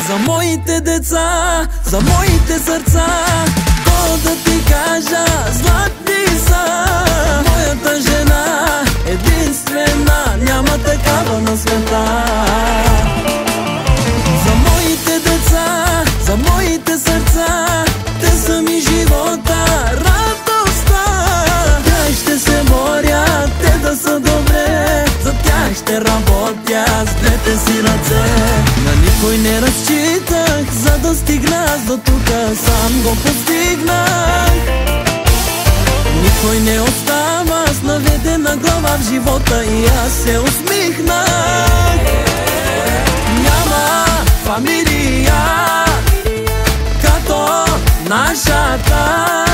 За моите деца, за моите сърца, какво да ти кажа, златни са. Моята жена, единствена, няма такава на света. За моите деца, за моите сърца, те са ми живота, радостта. Тях ще се боря, те да са добре, за тях ще работя с двете си ръце. На никой не разчитах, за да стигна аз до тука, сам го постигнах. Никой не остава с наведена глава в живота и аз се усмихнах. Няма фамилия като нашата.